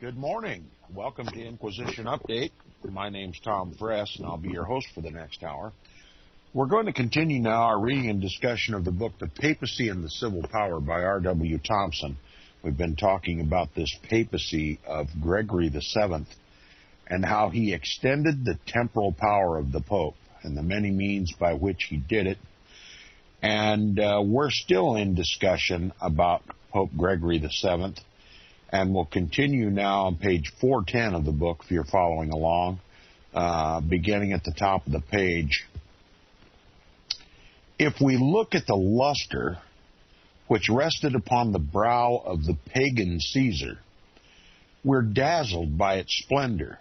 Good morning. Welcome to Inquisition Update. My name's Tom Fress, and I'll be your host for the next hour. We're going to continue now our reading and discussion of the book, The Papacy and the Civil Power by R.W. Thompson. We've been talking about this papacy of Gregory VII and how he extended the temporal power of the Pope and the many means by which he did it. And we're still in discussion about Pope Gregory VII. And we'll continue now on page 410 of the book, if you're following along, beginning at the top of the page. If we look at the luster which rested upon the brow of the pagan Caesar, we're dazzled by its splendor.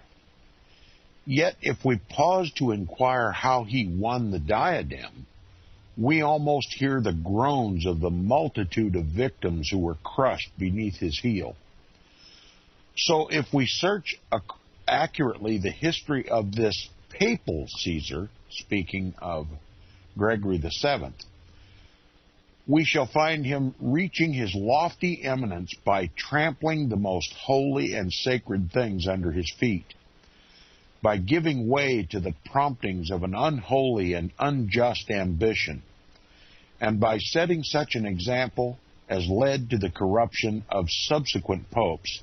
Yet if we pause to inquire how he won the diadem, we almost hear the groans of the multitude of victims who were crushed beneath his heel. So if we search accurately the history of this papal Caesar, speaking of Gregory VII, we shall find him reaching his lofty eminence by trampling the most holy and sacred things under his feet, by giving way to the promptings of an unholy and unjust ambition, and by setting such an example as led to the corruption of subsequent popes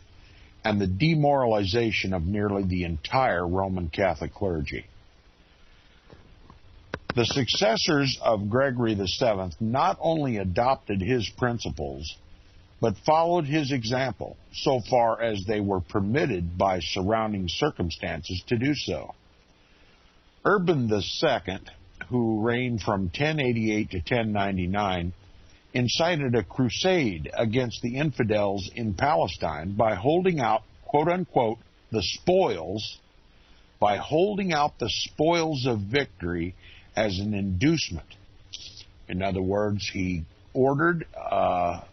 and the demoralization of nearly the entire Roman Catholic clergy. The successors of Gregory VII not only adopted his principles, but followed his example so far as they were permitted by surrounding circumstances to do so. Urban II, who reigned from 1088 to 1099, incited a crusade against the infidels in Palestine by holding out, quote-unquote, the spoils of victory as an inducement. In other words, he ordered a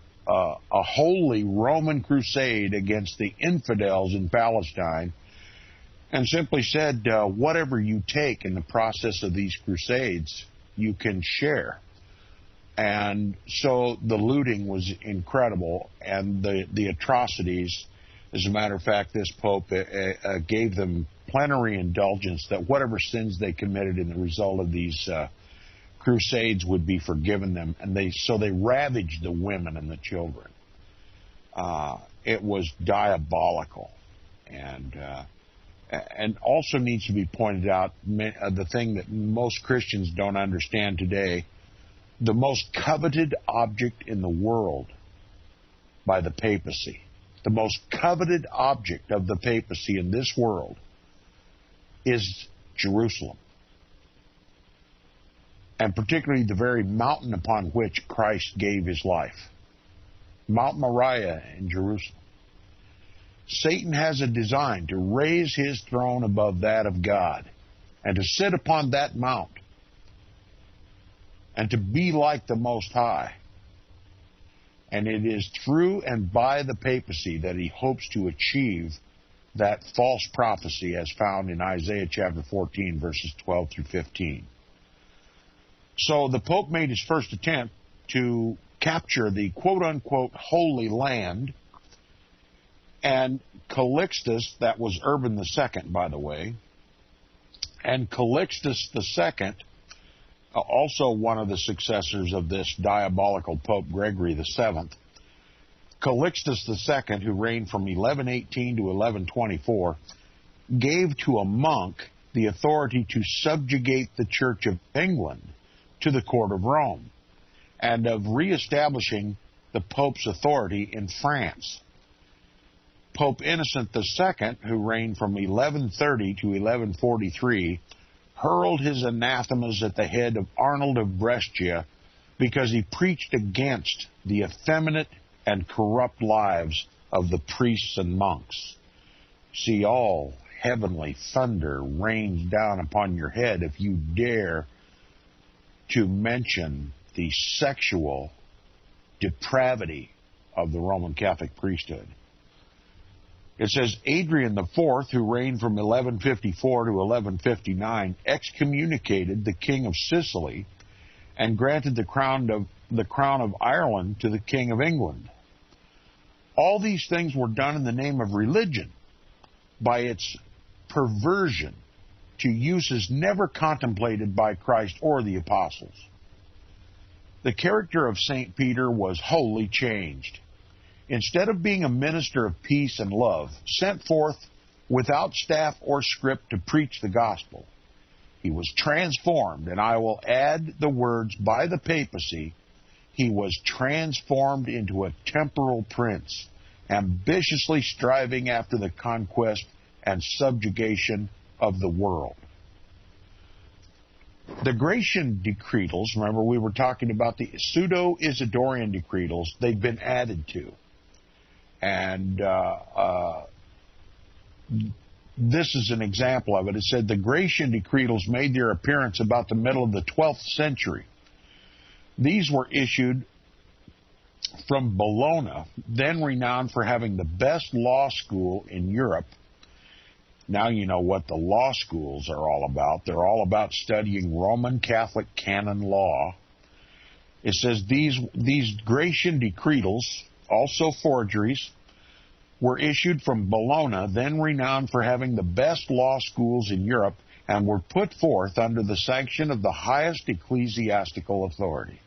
holy Roman crusade against the infidels in Palestine and simply said, whatever you take in the process of these crusades, you can share. And so the looting was incredible, and the atrocities. As a matter of fact, this Pope gave them plenary indulgence that whatever sins they committed in the result of these crusades would be forgiven them, and so they ravaged the women and the children. It was diabolical, and also needs to be pointed out, the thing that most Christians don't understand today. The most coveted object in the world by the papacy, the most coveted object of the papacy in this world is Jerusalem. And particularly the very mountain upon which Christ gave his life, Mount Moriah in Jerusalem. Satan has a design to raise his throne above that of God and to sit upon that mount and to be like the Most High. And it is through and by the papacy that he hopes to achieve that false prophecy as found in Isaiah chapter 14, verses 12 through 15. So the Pope made his first attempt to capture the quote-unquote Holy Land, and Calixtus, that was Urban II, by the way, and Calixtus II, also one of the successors of this diabolical Pope Gregory VII, Calixtus II, who reigned from 1118 to 1124, gave to a monk the authority to subjugate the Church of England to the court of Rome, and of reestablishing the Pope's authority in France. Pope Innocent II, who reigned from 1130 to 1143, hurled his anathemas at the head of Arnold of Brescia because he preached against the effeminate and corrupt lives of the priests and monks. See, all heavenly thunder rains down upon your head if you dare to mention the sexual depravity of the Roman Catholic priesthood. It says Adrian IV, who reigned from 1154 to 1159, excommunicated the king of Sicily and granted the crown of Ireland to the king of England. All these things were done in the name of religion by its perversion to uses never contemplated by Christ or the apostles. The character of St. Peter was wholly changed. Instead of being a minister of peace and love, sent forth without staff or script to preach the gospel, he was transformed, and I will add the words, by the papacy, he was transformed into a temporal prince, ambitiously striving after the conquest and subjugation of the world. The Gratian decretals, remember we were talking about the pseudo-Isidorian decretals, they've been added to. And this is an example of it. It said the Gratian decretals made their appearance about the middle of the 12th century. These were issued from Bologna, then renowned for having the best law school in Europe. Now you know what the law schools are all about. They're all about studying Roman Catholic canon law. It says these Gratian decretals, also forgeries, were issued from Bologna, then renowned for having the best law schools in Europe, and were put forth under the sanction of the highest ecclesiastical authority.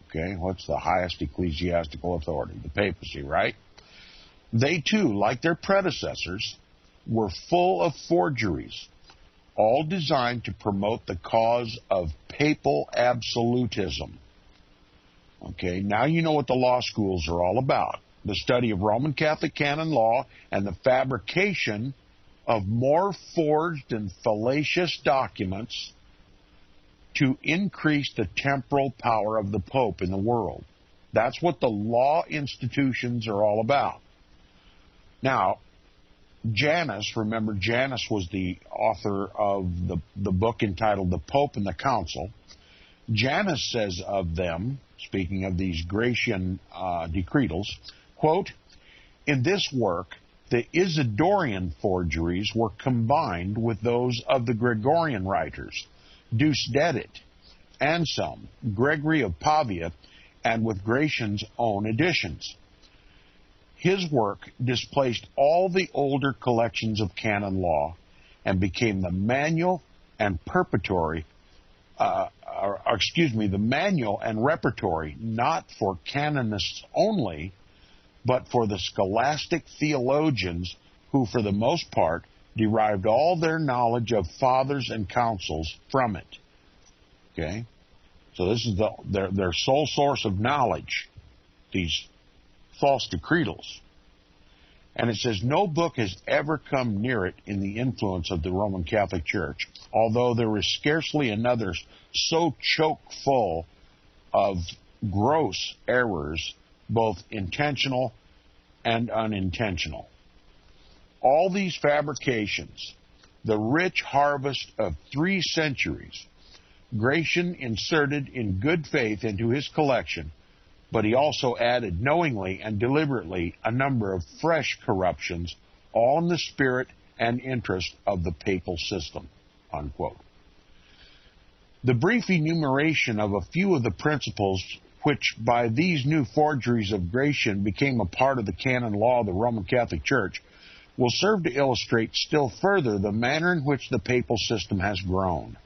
Okay, what's the highest ecclesiastical authority? The papacy, right? They too, like their predecessors, were full of forgeries, all designed to promote the cause of papal absolutism. Okay, now you know what the law schools are all about. The study of Roman Catholic canon law and the fabrication of more forged and fallacious documents to increase the temporal power of the Pope in the world. That's what the law institutions are all about. Now, Janus, remember Janus was the author of the book entitled The Pope and the Council. Janus says of them, speaking of these Gratian decretals, quote, in this work, the Isidorian forgeries were combined with those of the Gregorian writers, Deusdedit, Anselm, Gregory of Pavia, and with Gratian's own additions. His work displaced all the older collections of canon law and became the manual and repertory, not for canonists only, but for the scholastic theologians who, for the most part, derived all their knowledge of fathers and councils from it. Okay? So this is their sole source of knowledge, these false decretals. And it says, no book has ever come near it in the influence of the Roman Catholic Church, although there is scarcely another so choke full of gross errors, both intentional and unintentional. All these fabrications, the rich harvest of 3 centuries, Gratian inserted in good faith into his collection, but he also added knowingly and deliberately a number of fresh corruptions, all in the spirit and interest of the papal system, unquote. The brief enumeration of a few of the principles which by these new forgeries of Gratian became a part of the canon law of the Roman Catholic Church will serve to illustrate still further the manner in which the papal system has grown.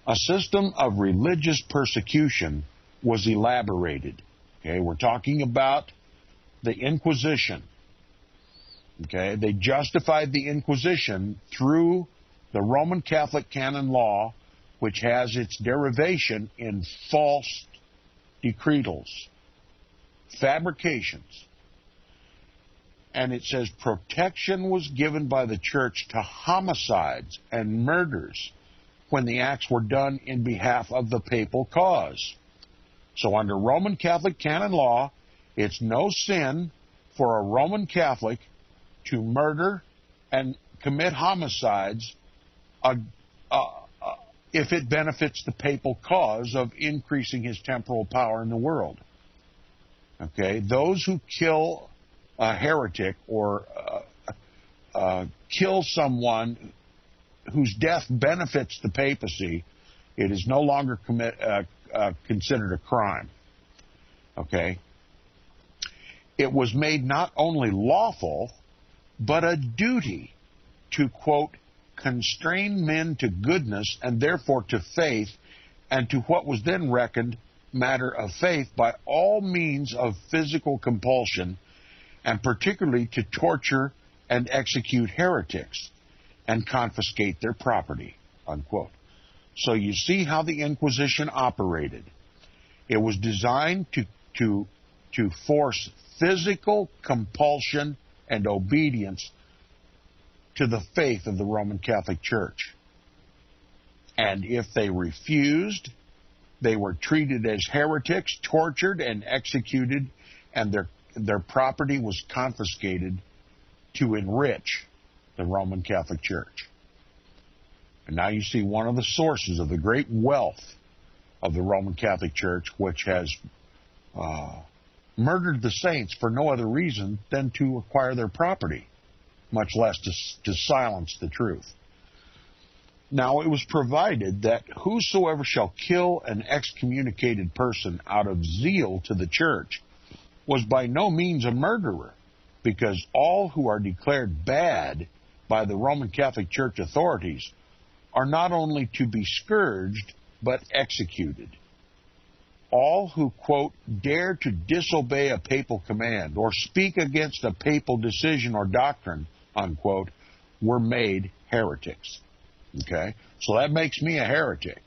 A system of religious persecution was elaborated. Okay, we're talking about the Inquisition. Okay, they justified the Inquisition through the Roman Catholic canon law, which has its derivation in false decretals, fabrications. And it says protection was given by the church to homicides and murders when the acts were done in behalf of the papal cause. So under Roman Catholic canon law, it's no sin for a Roman Catholic to murder and commit homicides if it benefits the papal cause of increasing his temporal power in the world. Okay, those who kill a heretic or kill someone whose death benefits the papacy, it is no longer considered a crime. Okay? It was made not only lawful, but a duty to, quote, constrain men to goodness and therefore to faith and to what was then reckoned matter of faith by all means of physical compulsion, and particularly to torture and execute heretics and confiscate their property, unquote. So you see how the Inquisition operated. It was designed to force physical compulsion and obedience to the faith of the Roman Catholic Church. And if they refused, they were treated as heretics, tortured and executed, and their property was confiscated to enrich the Roman Catholic Church. And now you see one of the sources of the great wealth of the Roman Catholic Church, which has murdered the saints for no other reason than to acquire their property, much less to silence the truth. Now it was provided that whosoever shall kill an excommunicated person out of zeal to the church was by no means a murderer, because all who are declared bad by the Roman Catholic Church authorities are not only to be scourged, but executed. All who, quote, dare to disobey a papal command or speak against a papal decision or doctrine, unquote, were made heretics. Okay? So that makes me a heretic.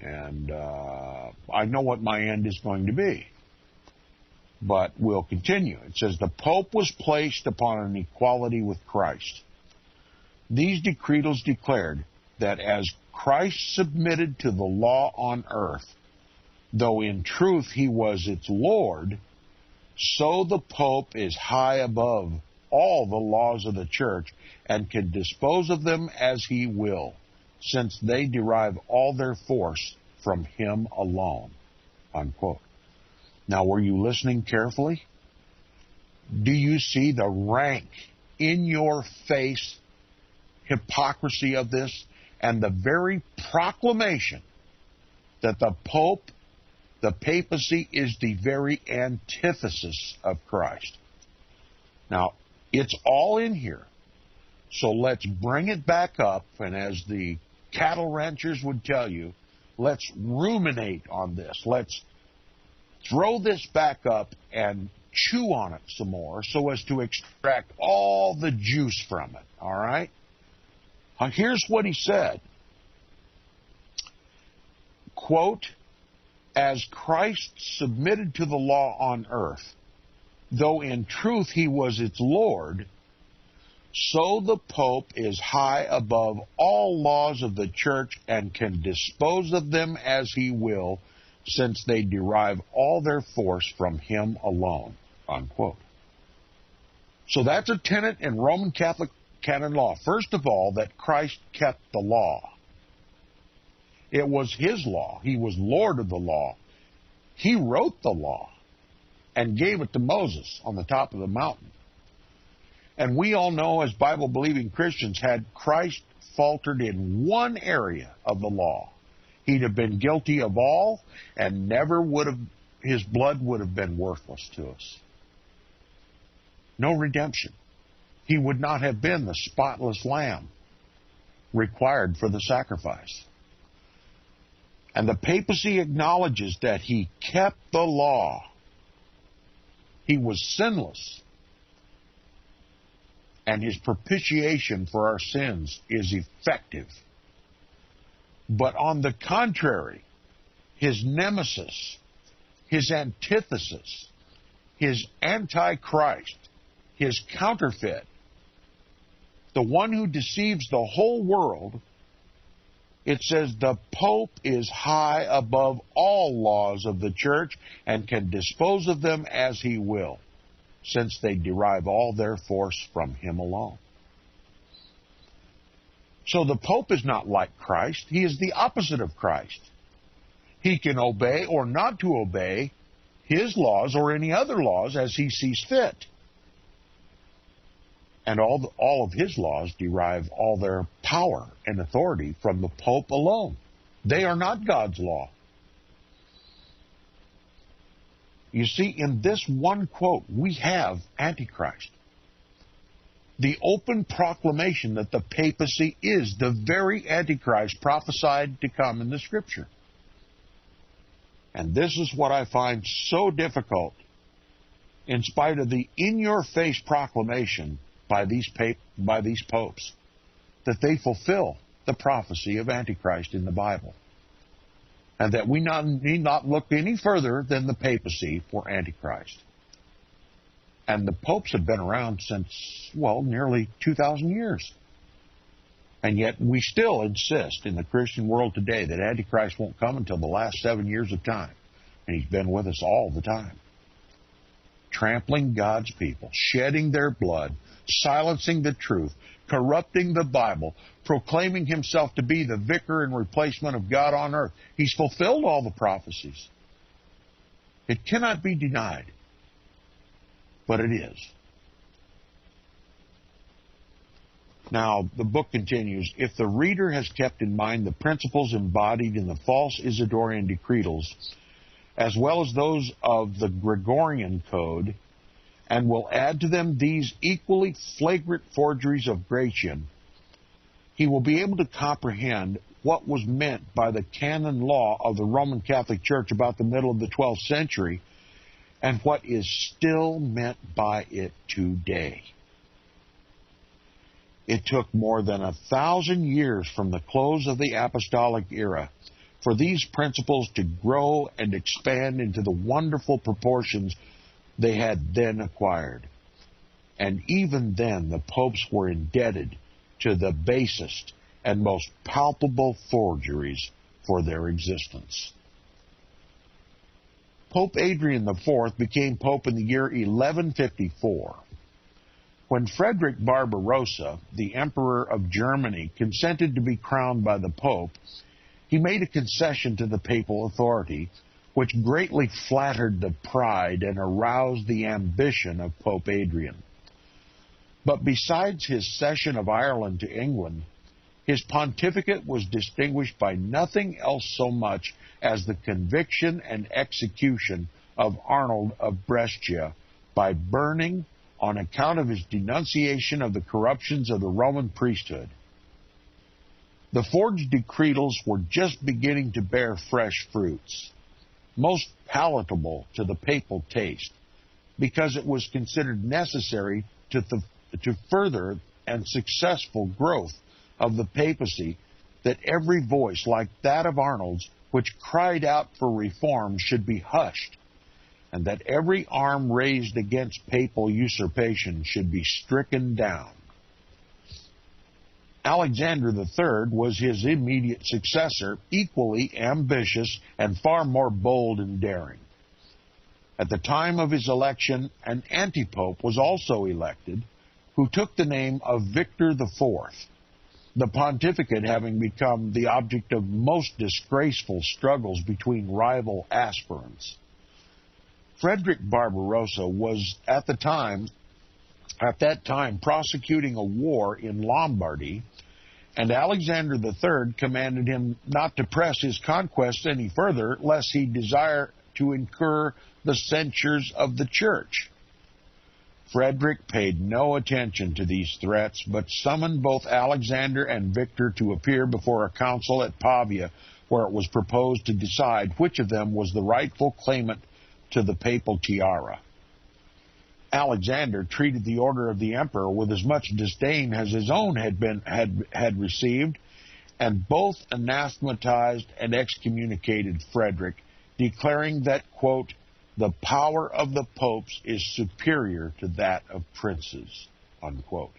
And I know what my end is going to be. But we'll continue. It says, the Pope was placed upon an equality with Christ. These decretals declared that as Christ submitted to the law on earth, though in truth he was its Lord, so the Pope is high above all the laws of the Church and can dispose of them as he will, since they derive all their force from him alone, unquote. Now, were you listening carefully? Do you see the rank, in-your-face hypocrisy of this, and the very proclamation that the Pope, the papacy, is the very antithesis of Christ? Now, it's all in here. So let's bring it back up, and as the cattle ranchers would tell you, let's ruminate on this. Let's throw this back up and chew on it some more so as to extract all the juice from it, all right? Here's what he said. Quote, as Christ submitted to the law on earth, though in truth he was its Lord, so the Pope is high above all laws of the Church and can dispose of them as he will, since they derive all their force from him alone, unquote. So that's a tenet in Roman Catholic canon law. First of all, that Christ kept the law. It was his law. He was Lord of the law. He wrote the law and gave it to Moses on the top of the mountain. And we all know, as Bible-believing Christians, had Christ faltered in one area of the law, he'd have been guilty of all, and his blood would have been worthless to us. No redemption. He would not have been the spotless lamb required for the sacrifice. And the papacy acknowledges that he kept the law. He was sinless. And his propitiation for our sins is effective. But on the contrary, his nemesis, his antithesis, his antichrist, his counterfeit, the one who deceives the whole world, it says the Pope is high above all laws of the Church and can dispose of them as he will, since they derive all their force from him alone. So the Pope is not like Christ. He is the opposite of Christ. He can obey or not to obey his laws or any other laws as he sees fit. And all of his laws derive all their power and authority from the Pope alone. They are not God's law. You see, in this one quote, we have Antichrist. the open proclamation that the papacy is the very Antichrist prophesied to come in the Scripture. And this is what I find so difficult, in spite of the in-your-face proclamation by these popes, that they fulfill the prophecy of Antichrist in the Bible, and that we need not look any further than the papacy for Antichrist. And the popes have been around since, well, nearly 2,000 years. And yet we still insist in the Christian world today that Antichrist won't come until the last 7 years of time. And he's been with us all the time. Trampling God's people, shedding their blood, silencing the truth, corrupting the Bible, proclaiming himself to be the vicar and replacement of God on earth. He's fulfilled all the prophecies. It cannot be denied, but it is. Now, the book continues, if the reader has kept in mind the principles embodied in the false Isidorian decretals, as well as those of the Gregorian Code, and will add to them these equally flagrant forgeries of Gratian, he will be able to comprehend what was meant by the canon law of the Roman Catholic Church about the middle of the 12th century, and what is still meant by it today. It took more than 1,000 years from the close of the apostolic era for these principles to grow and expand into the wonderful proportions they had then acquired. And even then, the popes were indebted to the basest and most palpable forgeries for their existence. Pope Adrian IV became pope in the year 1154. When Frederick Barbarossa, the Emperor of Germany, consented to be crowned by the Pope, he made a concession to the papal authority, which greatly flattered the pride and aroused the ambition of Pope Adrian. But besides his cession of Ireland to England, his pontificate was distinguished by nothing else so much as the conviction and execution of Arnold of Brescia by burning on account of his denunciation of the corruptions of the Roman priesthood. The forged decretals were just beginning to bear fresh fruits, most palatable to the papal taste, because it was considered necessary to further and successful growth of the papacy that every voice like that of Arnold's, which cried out for reform, should be hushed, and that every arm raised against papal usurpation should be stricken down. Alexander III was his immediate successor, equally ambitious and far more bold and daring. At the time of his election, an antipope was also elected, who took the name of Victor IV, the pontificate having become the object of most disgraceful struggles between rival aspirants. Frederick Barbarossa was at that time prosecuting a war in Lombardy, and Alexander III commanded him not to press his conquests any further, lest he desire to incur the censures of the church. Frederick paid no attention to these threats, but summoned both Alexander and Victor to appear before a council at Pavia, where it was proposed to decide which of them was the rightful claimant to the papal tiara. Alexander treated the order of the emperor with as much disdain as his own had received, and both anathematized and excommunicated Frederick, declaring that, quote, the power of the popes is superior to that of princes, unquote.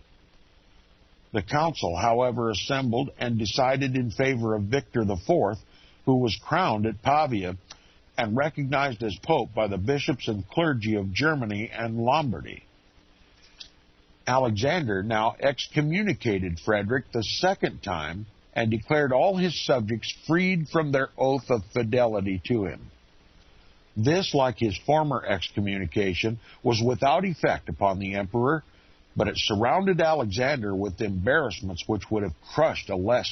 The council, however, assembled and decided in favor of Victor IV, who was crowned at Pavia and recognized as pope by the bishops and clergy of Germany and Lombardy. Alexander now excommunicated Frederick the second time and declared all his subjects freed from their oath of fidelity to him. This, like his former excommunication, was without effect upon the emperor, but it surrounded Alexander with embarrassments which would have crushed a less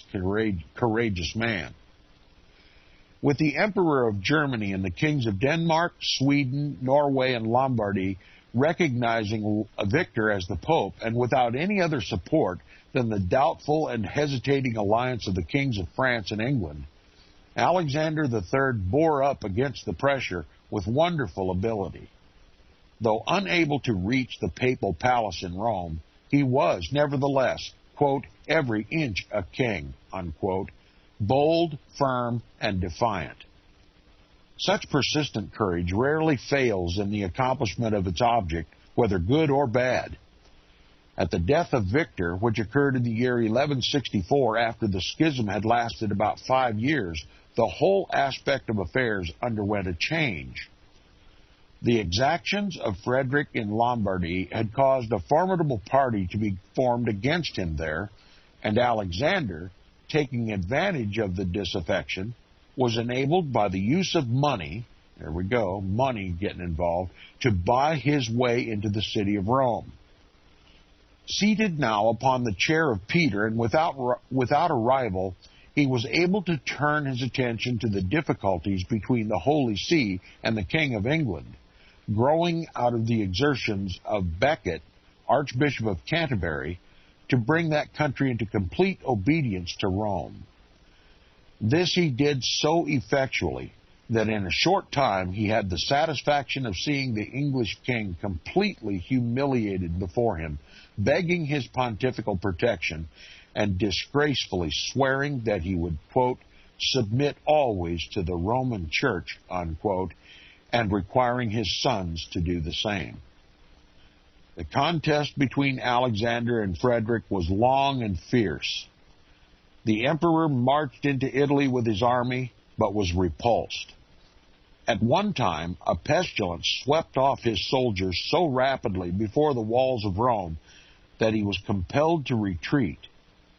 courageous man. With the Emperor of Germany and the kings of Denmark, Sweden, Norway, and Lombardy recognizing Victor as the Pope, and without any other support than the doubtful and hesitating alliance of the kings of France and England, Alexander III bore up against the pressure with wonderful ability. Though unable to reach the papal palace in Rome, he was, nevertheless, quote, every inch a king, unquote, bold, firm, and defiant. Such persistent courage rarely fails in the accomplishment of its object, whether good or bad. At the death of Victor, which occurred in the year 1164 after the schism had lasted about 5 years, the whole aspect of affairs underwent a change. The exactions of Frederick in Lombardy had caused a formidable party to be formed against him there, and Alexander, taking advantage of the disaffection, was enabled by the use of money, there we go, money getting involved, to buy his way into the city of Rome. Seated now upon the chair of Peter and without a rival, he was able to turn his attention to the difficulties between the Holy See and the King of England, growing out of the exertions of Becket, Archbishop of Canterbury, to bring that country into complete obedience to Rome. This he did so effectually that in a short time he had the satisfaction of seeing the English king completely humiliated before him, begging his pontifical protection, and disgracefully swearing that he would, quote, submit always to the Roman Church, unquote, and requiring his sons to do the same. The contest between Alexander and Frederick was long and fierce. The emperor marched into Italy with his army, but was repulsed. At one time, a pestilence swept off his soldiers so rapidly before the walls of Rome that he was compelled to retreat,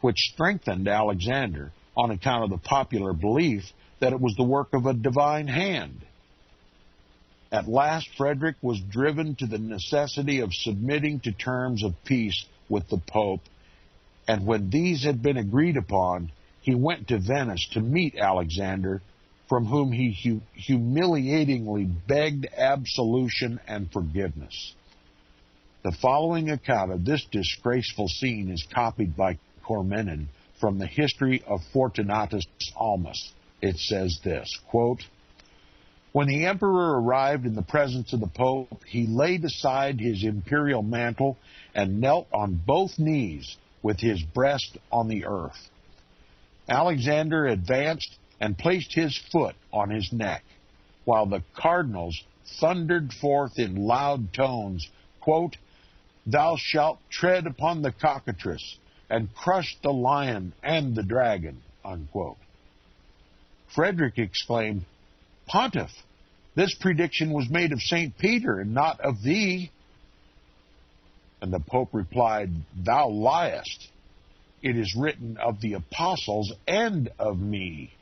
which strengthened Alexander on account of the popular belief that it was the work of a divine hand. At last, Frederick was driven to the necessity of submitting to terms of peace with the Pope, and when these had been agreed upon, he went to Venice to meet Alexander, from whom he humiliatingly begged absolution and forgiveness. The following account of this disgraceful scene is copied by Cormenin from the history of Fortunatus Almus. It says this, quote, when the emperor arrived in the presence of the Pope, he laid aside his imperial mantle and knelt on both knees with his breast on the earth. Alexander advanced and placed his foot on his neck, while the cardinals thundered forth in loud tones, quote, thou shalt tread upon the cockatrice and crush the lion and the dragon, unquote. Frederick exclaimed, Pontiff, this prediction was made of St. Peter and not of thee. And the Pope replied, thou liest. It is written of the apostles and of me.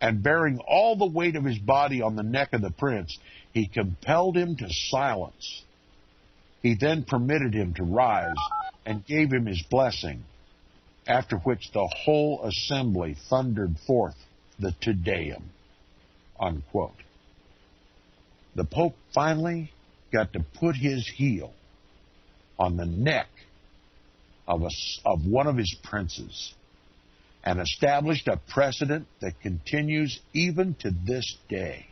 And bearing all the weight of his body on the neck of the prince, he compelled him to silence. He then permitted him to rise and gave him his blessing, after which the whole assembly thundered forth the Te Deum, unquote. The Pope finally got to put his heel on the neck of one of his princes and established a precedent that continues even to this day.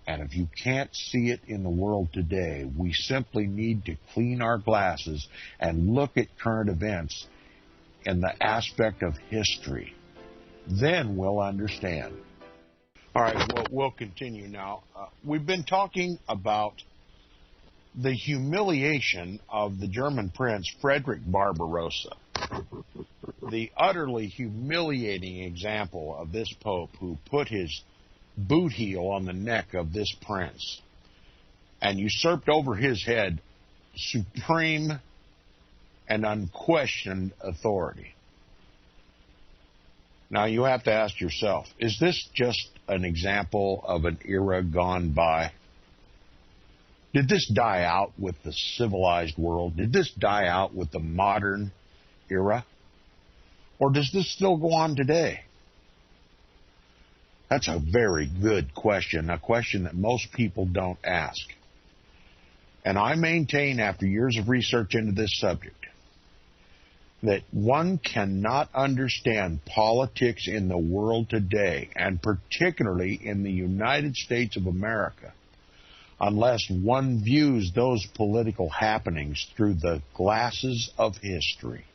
And if you can't see it in the world today, we simply need to clean our glasses and look at current events in the aspect of history. Then we'll understand. All right, we'll continue now. We've been talking about the humiliation of the German prince Frederick Barbarossa, the utterly humiliating example of this pope who put his boot heel on the neck of this prince and usurped over his head supreme and unquestioned authority. Now you have to ask yourself, is this just an example of an era gone by? Did this die out with the civilized world? Did this die out with the modern era? Or does this still go on today? That's a very good question, a question that most people don't ask. And I maintain, after years of research into this subject, that one cannot understand politics in the world today, and particularly in the United States of America, unless one views those political happenings through the glasses of history.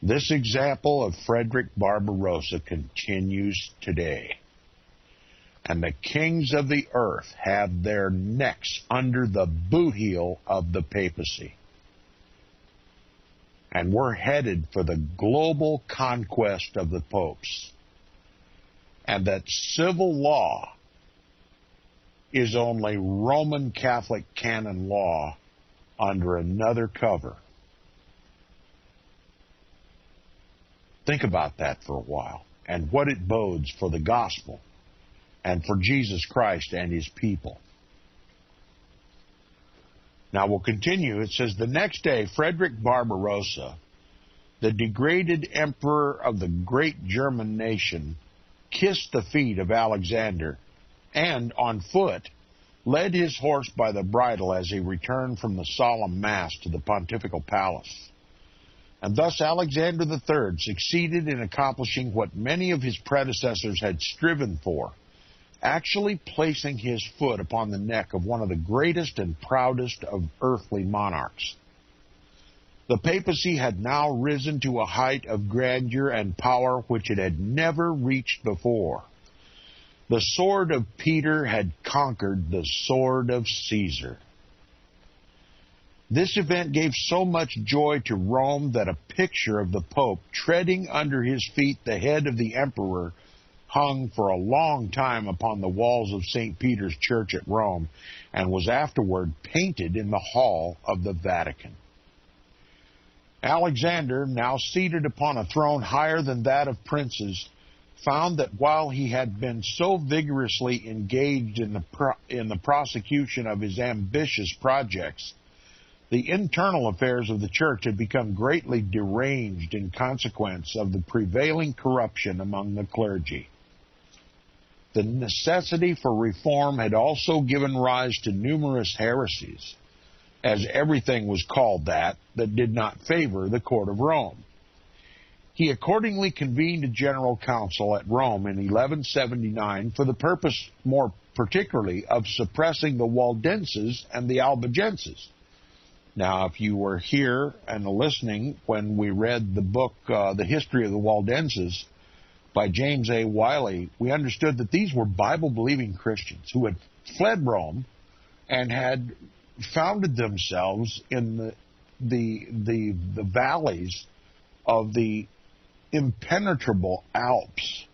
This example of Frederick Barbarossa continues today. And the kings of the earth have their necks under the boot heel of the papacy. And we're headed for the global conquest of the popes. And that civil law is only Roman Catholic canon law under another cover. Think about that for a while, and what it bodes for the gospel and for Jesus Christ and his people. Now we'll continue. It says, the next day, Frederick Barbarossa, the degraded emperor of the great German nation, kissed the feet of Alexander and, on foot, led his horse by the bridle as he returned from the solemn mass to the pontifical palace. And thus Alexander III succeeded in accomplishing what many of his predecessors had striven for, actually placing his foot upon the neck of one of the greatest and proudest of earthly monarchs. The papacy had now risen to a height of grandeur and power which it had never reached before. The sword of Peter had conquered the sword of Caesar. This event gave so much joy to Rome that a picture of the Pope treading under his feet the head of the emperor hung for a long time upon the walls of St. Peter's Church at Rome and was afterward painted in the hall of the Vatican. Alexander, now seated upon a throne higher than that of princes, found that while he had been so vigorously engaged in the prosecution of his ambitious projects, the internal affairs of the church had become greatly deranged in consequence of the prevailing corruption among the clergy. The necessity for reform had also given rise to numerous heresies, as everything was called that did not favor the court of Rome. He accordingly convened a general council at Rome in 1179 for the purpose, more particularly, of suppressing the Waldenses and the Albigenses. Now, if you were here and listening when we read the book, The History of the Waldenses, by James A. Wiley, we understood that these were Bible-believing Christians who had fled Rome and had founded themselves in the valleys of the impenetrable Alps.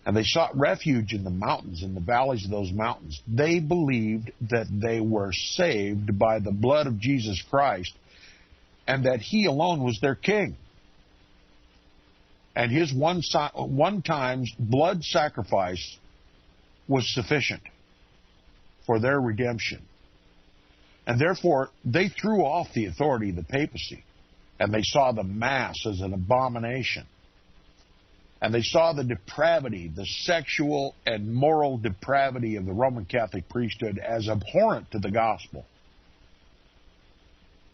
And they sought refuge in the mountains, in the valleys of those mountains. They believed that they were saved by the blood of Jesus Christ and that he alone was their king. And his one-time blood sacrifice was sufficient for their redemption. And therefore, they threw off the authority of the papacy, and they saw the Mass as an abomination. And they saw the depravity, the sexual and moral depravity of the Roman Catholic priesthood as abhorrent to the gospel.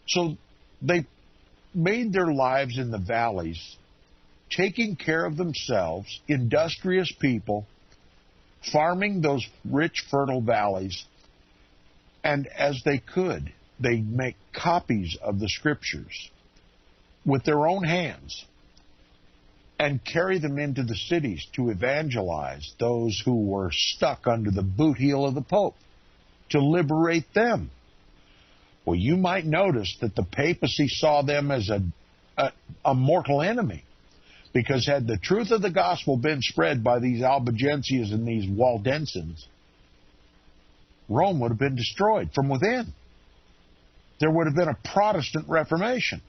So they made their lives in the valleys, taking care of themselves, industrious people, farming those rich, fertile valleys, and as they could, they'd make copies of the Scriptures with their own hands and carry them into the cities to evangelize those who were stuck under the boot heel of the Pope, to liberate them. Well, you might notice that the papacy saw them as a mortal enemy, because had the truth of the gospel been spread by these Albigenses and these Waldenses, Rome would have been destroyed from within. There would have been a Protestant Reformation.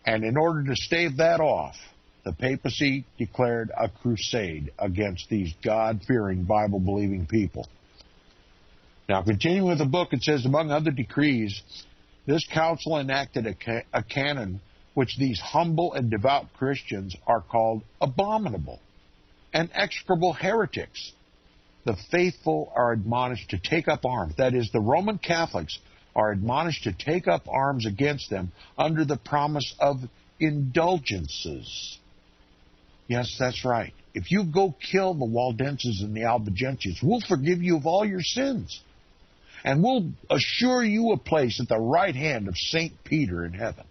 And in order to stave that off, the papacy declared a crusade against these God-fearing, Bible-believing people. Now, continuing with the book, it says, among other decrees, this council enacted a canon which these humble and devout Christians are called abominable and execrable heretics, the faithful are admonished to take up arms. That is, the Roman Catholics are admonished to take up arms against them under the promise of indulgences. Yes, that's right. If you go kill the Waldenses and the Albigenses, we'll forgive you of all your sins. And we'll assure you a place at the right hand of St. Peter in heaven.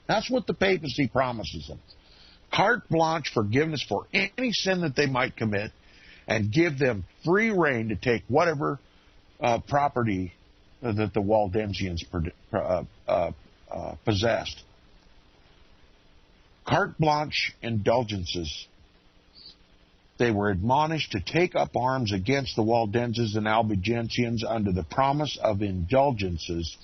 That's what the papacy promises them. Carte blanche forgiveness for any sin that they might commit, and give them free rein to take whatever property that the Waldensians possessed. Carte blanche indulgences. They were admonished to take up arms against the Waldenses and Albigensians under the promise of indulgences,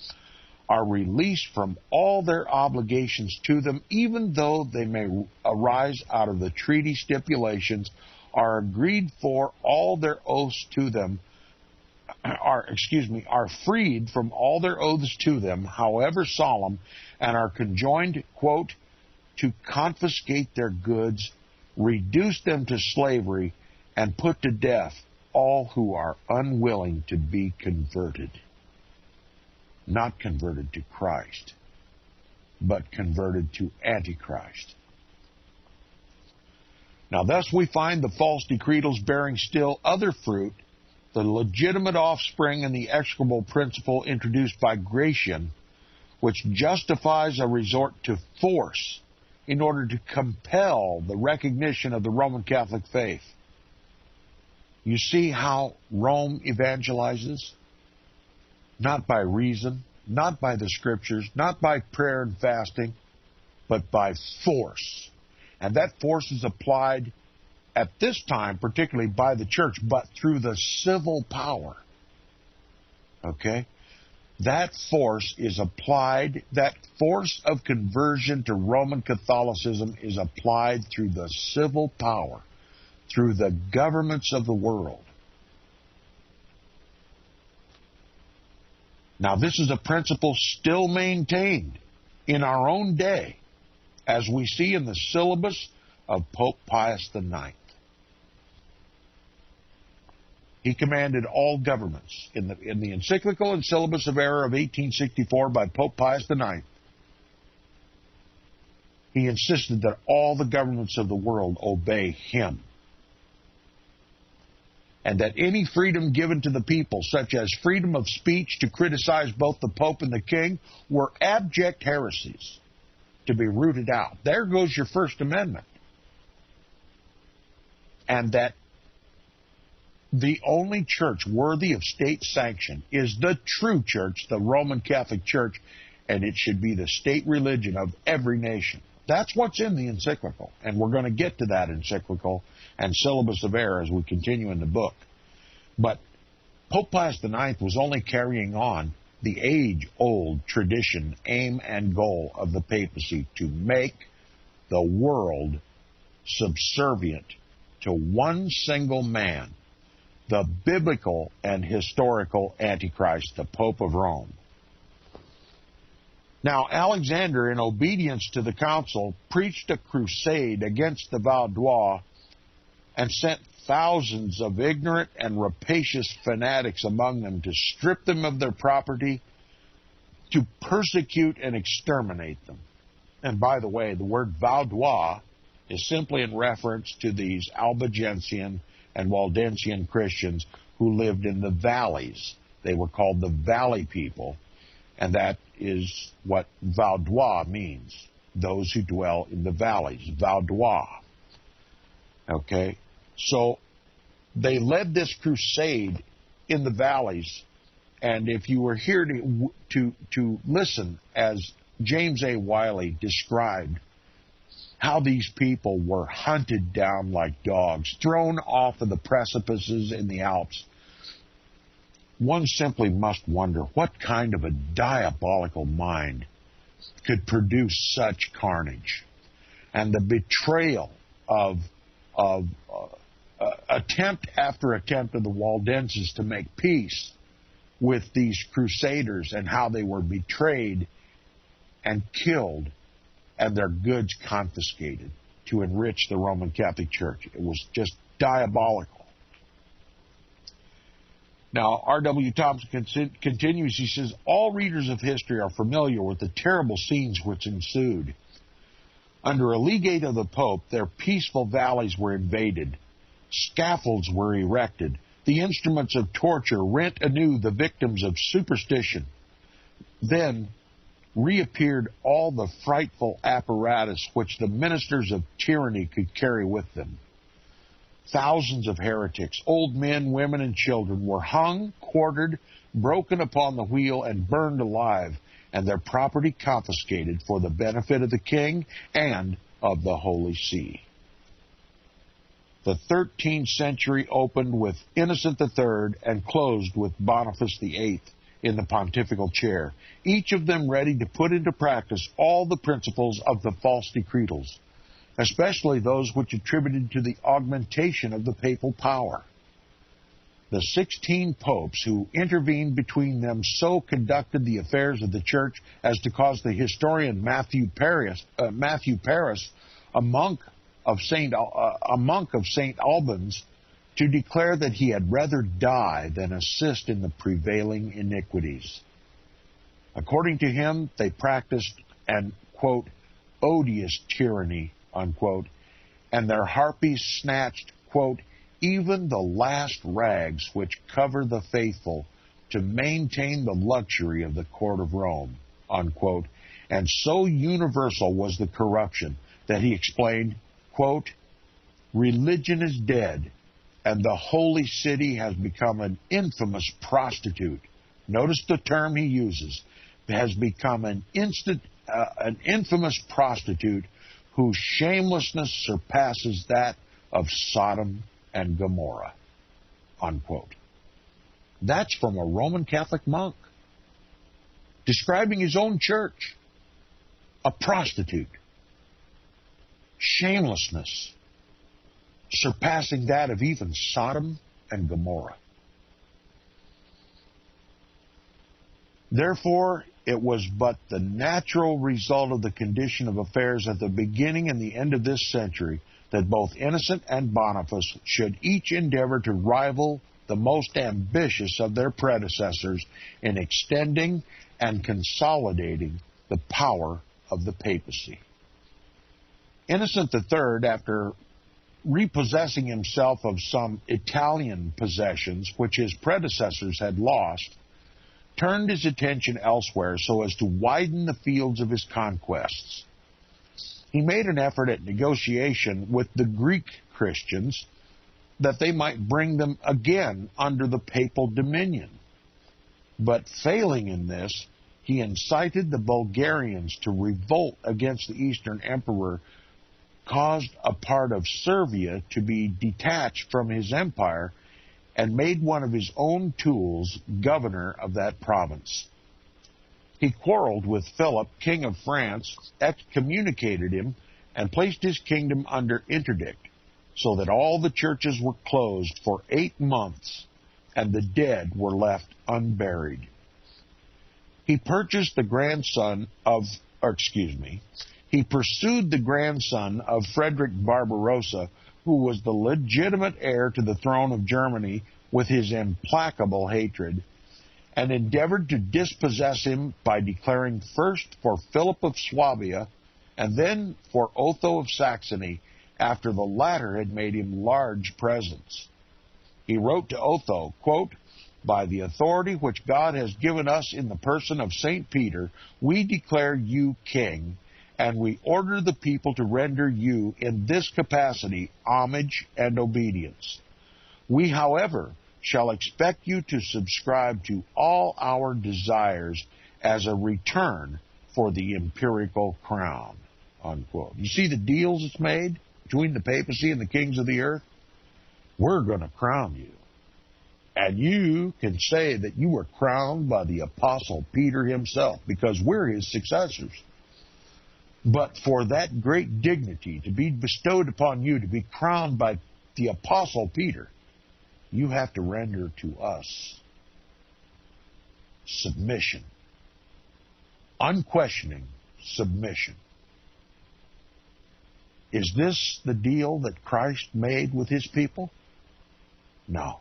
are released from all their obligations to them, even though they may arise out of the treaty stipulations, are agreed for all their oaths to them, are freed from all their oaths to them, however solemn, and are conjoined, quote, to confiscate their goods, reduce them to slavery, and put to death all who are unwilling to be converted. Not converted to Christ, but converted to Antichrist. Now, thus we find the false decretals bearing still other fruit, the legitimate offspring and the execrable principle introduced by Gratian, which justifies a resort to force in order to compel the recognition of the Roman Catholic faith. You see how Rome evangelizes? Not by reason, not by the Scriptures, not by prayer and fasting, but by force. And that force is applied at this time, particularly by the church, but through the civil power. Okay? That force is applied, that force of conversion to Roman Catholicism is applied through the civil power, through the governments of the world. Now, this is a principle still maintained in our own day, as we see in the syllabus of Pope Pius IX. He commanded all governments in the encyclical and syllabus of error of 1864 by Pope Pius IX. He insisted that all the governments of the world obey him, and that any freedom given to the people, such as freedom of speech to criticize both the Pope and the King, were abject heresies to be rooted out. There goes your First Amendment. And that the only church worthy of state sanction is the true church, the Roman Catholic Church, and it should be the state religion of every nation. That's what's in the encyclical, and we're going to get to that encyclical and syllabus of error as we continue in the book. But Pope Pius IX was only carrying on the age-old tradition, aim, and goal of the papacy to make the world subservient to one single man, the biblical and historical Antichrist, the Pope of Rome. Now, Alexander, in obedience to the council, preached a crusade against the Vaudois and sent thousands of ignorant and rapacious fanatics among them to strip them of their property, to persecute and exterminate them. And by the way, the word Vaudois is simply in reference to these Albigensian and Waldensian Christians who lived in the valleys. They were called the valley people, and that is what Vaudois means, those who dwell in the valleys, Vaudois. Okay, so they led this crusade in the valleys, and if you were here to listen as James A. Wiley described how these people were hunted down like dogs, thrown off of the precipices in the Alps, one simply must wonder what kind of a diabolical mind could produce such carnage. And the betrayal of attempt after attempt of the Waldenses to make peace with these crusaders, and how they were betrayed and killed and their goods confiscated to enrich the Roman Catholic Church. It was just diabolical. Now, R.W. Thompson continues, he says, all readers of history are familiar with the terrible scenes which ensued. Under a legate of the Pope, their peaceful valleys were invaded. Scaffolds were erected. The instruments of torture rent anew the victims of superstition. Then reappeared all the frightful apparatus which the ministers of tyranny could carry with them. Thousands of heretics, old men, women, and children, were hung, quartered, broken upon the wheel, and burned alive, and their property confiscated for the benefit of the king and of the Holy See. The 13th century opened with Innocent III and closed with Boniface VIII in the pontifical chair, each of them ready to put into practice all the principles of the false decretals, especially those which attributed to the augmentation of the papal power. The 16 popes who intervened between them so conducted the affairs of the Church as to cause the historian Matthew Paris, a monk of St. Albans, to declare that he had rather die than assist in the prevailing iniquities. According to him, they practiced an, quote, odious tyranny, unquote, and their harpies snatched, quote, even the last rags which cover the faithful to maintain the luxury of the court of Rome, unquote, and so universal was the corruption that he explained, quote, religion is dead, and the holy city has become an infamous prostitute. Notice the term he uses. Has become an infamous prostitute whose shamelessness surpasses that of Sodom and Gomorrah, unquote. That's from a Roman Catholic monk describing his own church. A prostitute. Shamelessness surpassing that of even Sodom and Gomorrah. Therefore, it was but the natural result of the condition of affairs at the beginning and the end of this century that both Innocent and Boniface should each endeavor to rival the most ambitious of their predecessors in extending and consolidating the power of the papacy. Innocent III, after repossessing himself of some Italian possessions which his predecessors had lost, turned his attention elsewhere so as to widen the fields of his conquests. He made an effort at negotiation with the Greek Christians that they might bring them again under the papal dominion. But failing in this, he incited the Bulgarians to revolt against the Eastern Emperor, caused a part of Servia to be detached from his empire, and made one of his own tools governor of that province. He quarreled with Philip, king of France, excommunicated him, and placed his kingdom under interdict, so that all the churches were closed for 8 months, and the dead were left unburied. He pursued the grandson of Frederick Barbarossa, who was the legitimate heir to the throne of Germany, with his implacable hatred, and endeavored to dispossess him by declaring first for Philip of Swabia and then for Otho of Saxony, after the latter had made him large presents. He wrote to Otho, quote, by the authority which God has given us in the person of St. Peter, we declare you king, and we order the people to render you in this capacity homage and obedience. We, however, shall expect you to subscribe to all our desires as a return for the imperial crown, unquote. You see the deals it's made between the papacy and the kings of the earth? We're going to crown you. And you can say that you were crowned by the Apostle Peter himself, because we're his successors. But for that great dignity to be bestowed upon you, to be crowned by the Apostle Peter, you have to render to us submission. Unquestioning submission. Is this the deal that Christ made with his people? No.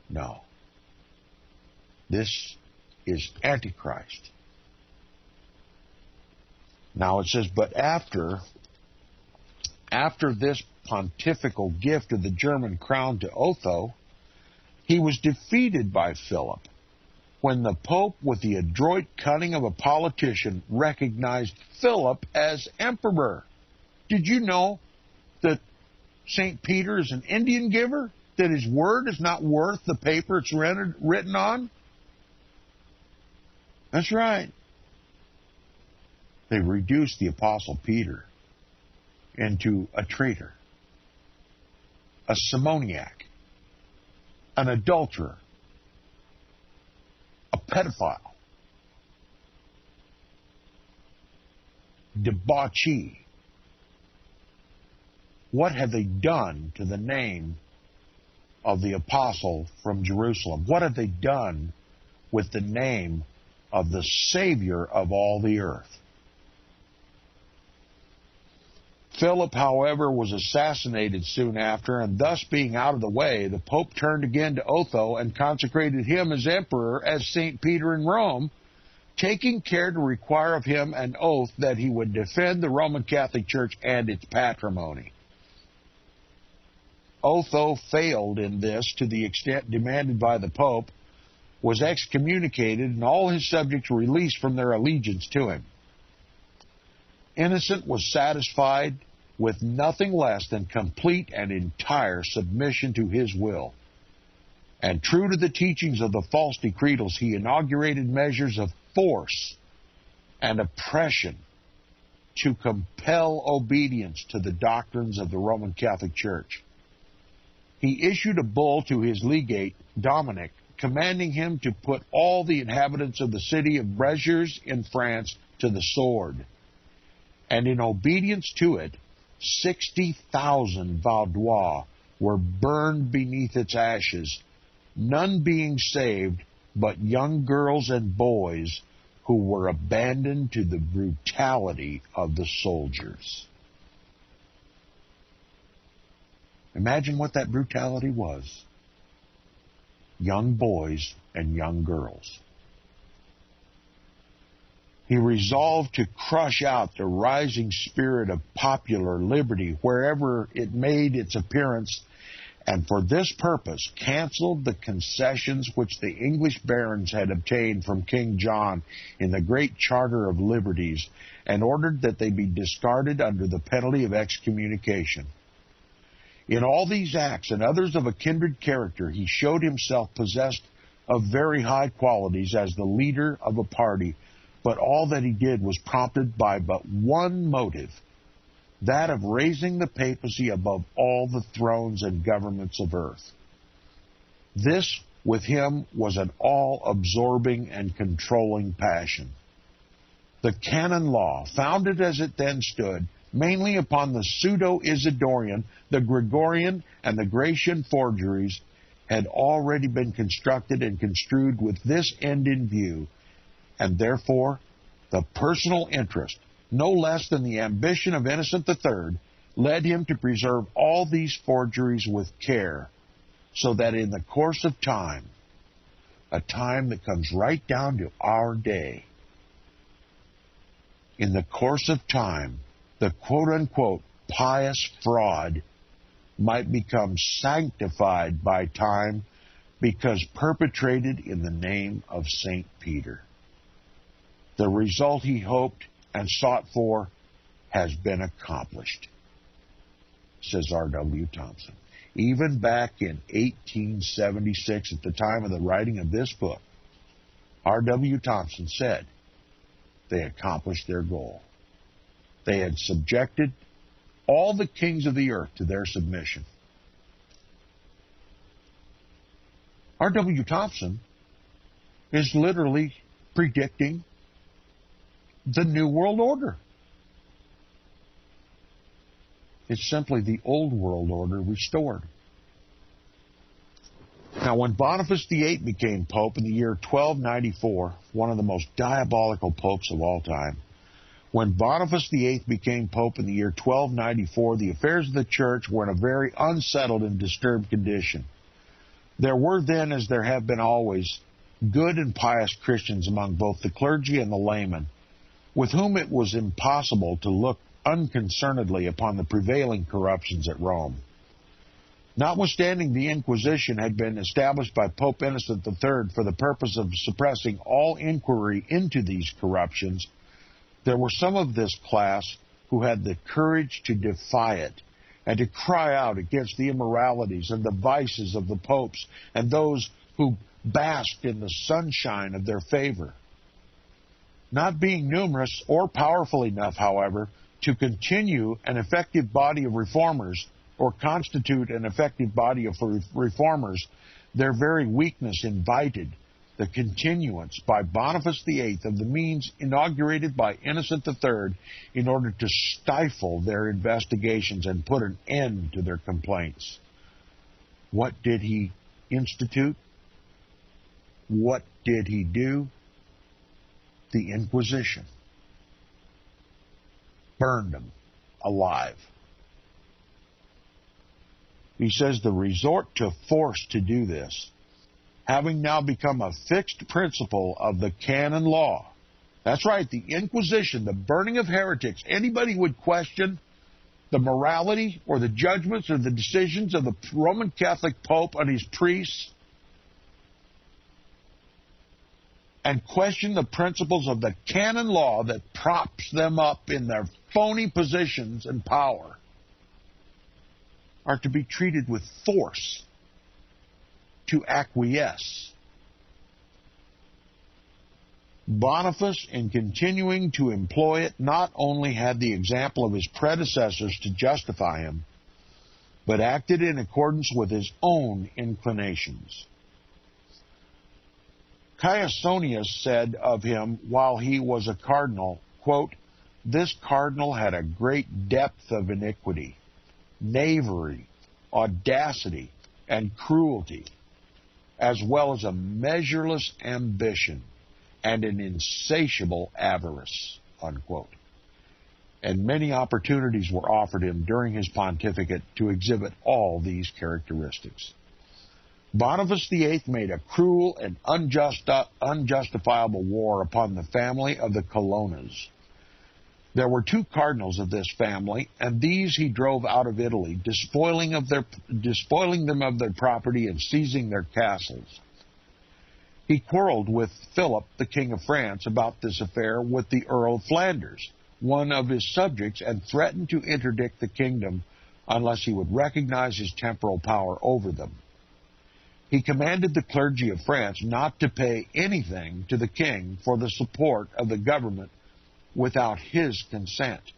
No. This is Antichrist. Now it says, but after this pontifical gift of the German crown to Otho, he was defeated by Philip when the Pope, with the adroit cunning of a politician, recognized Philip as emperor. Did you know that St. Peter is an Indian giver? That his word is not worth the paper it's written on? That's right. They reduced the Apostle Peter into a traitor, a simoniac, an adulterer, a pedophile, debauchee. What have they done to the name of the apostle from Jerusalem? What have they done with the name of the Savior of all the earth? Philip, however, was assassinated soon after, and thus being out of the way, the Pope turned again to Otho and consecrated him as emperor as St. Peter in Rome, taking care to require of him an oath that he would defend the Roman Catholic Church and its patrimony. Otho failed in this to the extent demanded by the Pope, was excommunicated, and all his subjects were released from their allegiance to him. Innocent was satisfied with nothing less than complete and entire submission to his will. And true to the teachings of the false decretals, he inaugurated measures of force and oppression to compel obedience to the doctrines of the Roman Catholic Church. He issued a bull to his legate, Dominic, commanding him to put all the inhabitants of the city of Breziers in France to the sword. And in obedience to it, 60,000 Vaudois were burned beneath its ashes, none being saved but young girls and boys who were abandoned to the brutality of the soldiers. Imagine what that brutality was. Young boys and young girls. He resolved to crush out the rising spirit of popular liberty wherever it made its appearance, and for this purpose canceled the concessions which the English barons had obtained from King John in the Great Charter of Liberties, and ordered that they be discarded under the penalty of excommunication. In all these acts and others of a kindred character, he showed himself possessed of very high qualities as the leader of a party, but all that he did was prompted by but one motive, that of raising the papacy above all the thrones and governments of earth. This, with him, was an all-absorbing and controlling passion. The canon law, founded as it then stood, mainly upon the pseudo-Isidorian, the Gregorian, and the Gratian forgeries, had already been constructed and construed with this end in view, and therefore the personal interest, no less than the ambition of Innocent III, led him to preserve all these forgeries with care, so that in the course of time, a time that comes right down to our day, in the course of time, the quote-unquote pious fraud might become sanctified by time because perpetrated in the name of St. Peter. The result he hoped and sought for has been accomplished, says R.W. Thompson. Even back in 1876, at the time of the writing of this book, R.W. Thompson said they accomplished their goal. They had subjected all the kings of the earth to their submission. R.W. Thompson is literally predicting the New World Order. It's simply the Old World Order restored. Now, when Boniface VIII became Pope in the year 1294, one of the most diabolical popes of all time, when Boniface VIII became Pope in the year 1294, the affairs of the Church were in a very unsettled and disturbed condition. There were then, as there have been always, good and pious Christians among both the clergy and the laymen, with whom it was impossible to look unconcernedly upon the prevailing corruptions at Rome. Notwithstanding the Inquisition had been established by Pope Innocent III for the purpose of suppressing all inquiry into these corruptions, there were some of this class who had the courage to defy it and to cry out against the immoralities and the vices of the popes and those who basked in the sunshine of their favor. Not being numerous or powerful enough, however, to continue an effective body of reformers or constitute an effective body of reformers, their very weakness invited the continuance by Boniface VIII of the means inaugurated by Innocent III in order to stifle their investigations and put an end to their complaints. What did he institute? What did he do? The Inquisition. Burned them alive. He says the resort to force to do this, having now become a fixed principle of the canon law. That's right, the Inquisition, the burning of heretics. Anybody would question the morality or the judgments or the decisions of the Roman Catholic Pope and his priests and question the principles of the canon law that props them up in their phony positions and power are to be treated with force, to acquiesce. Boniface, in continuing to employ it, not only had the example of his predecessors to justify him, but acted in accordance with his own inclinations. Caesonius said of him while he was a cardinal, quote, "This cardinal had a great depth of iniquity, knavery, audacity, and cruelty, as well as a measureless ambition and an insatiable avarice," unquote. And many opportunities were offered him during his pontificate to exhibit all these characteristics. Boniface VIII made a cruel and unjustifiable war upon the family of the Colonnas. There were 2 cardinals of this family, and these he drove out of Italy, despoiling them of their property and seizing their castles. He quarreled with Philip, the King of France, about this affair with the Earl of Flanders, one of his subjects, and threatened to interdict the kingdom unless he would recognize his temporal power over them. He commanded the clergy of France not to pay anything to the king for the support of the government without his consent.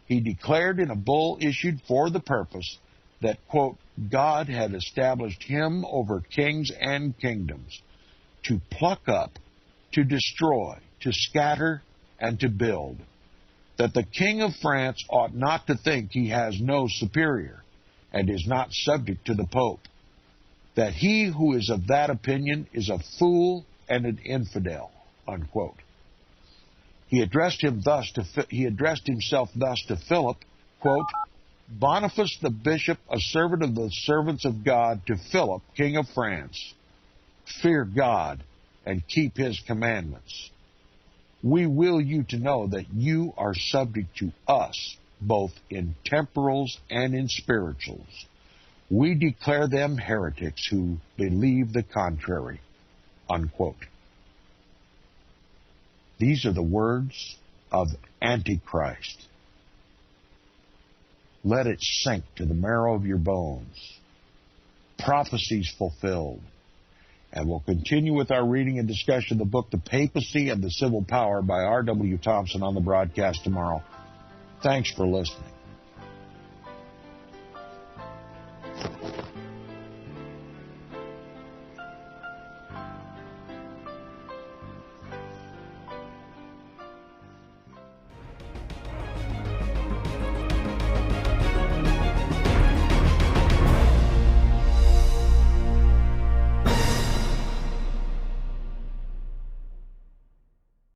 He declared in a bull issued for the purpose that, quote, God had established him over kings and kingdoms, to pluck up, to destroy, to scatter, and to build, that the king of France ought not to think he has no superior, and is not subject to the Pope, that he who is of that opinion is a fool and an infidel, unquote. He addressed himself thus to Philip, quote, Boniface the bishop, a servant of the servants of God, to Philip, king of France, fear God and keep his commandments. We will you to know that you are subject to us, both in temporals and in spirituals. We declare them heretics who believe the contrary, unquote. These are the words of Antichrist. Let it sink to the marrow of your bones. Prophecies fulfilled. And we'll continue with our reading and discussion of the book, The Papacy and the Civil Power by R.W. Thompson on the broadcast tomorrow. Thanks for listening.